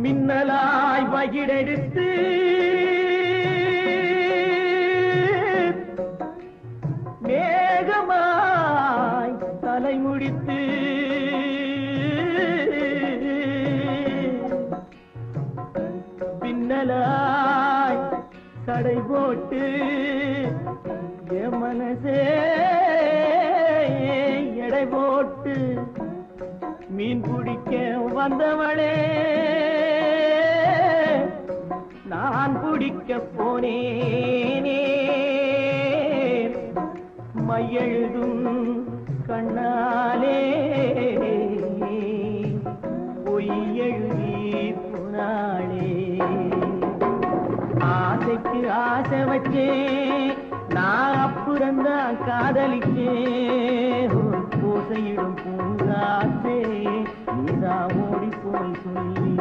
மின்னலாய் வகிடெடுத்து மேகமாய் தலைமுடித்து பின்னலாய் கடை போட்டு என் மனசே எடை போட்டு மீன் பிடிக்க வந்தவளே நான் பிடிக்க போனேனே மையெழுதும் கண்ணாலே பொய் எழுதி புனாளே ஆசைக்கு ஆசை வச்சேன் நான் அப்புறந்தான் காதலிச்சேன் பூசையிடும் பூங்காத்தே நீதான் ஓடி போய் சொல்லி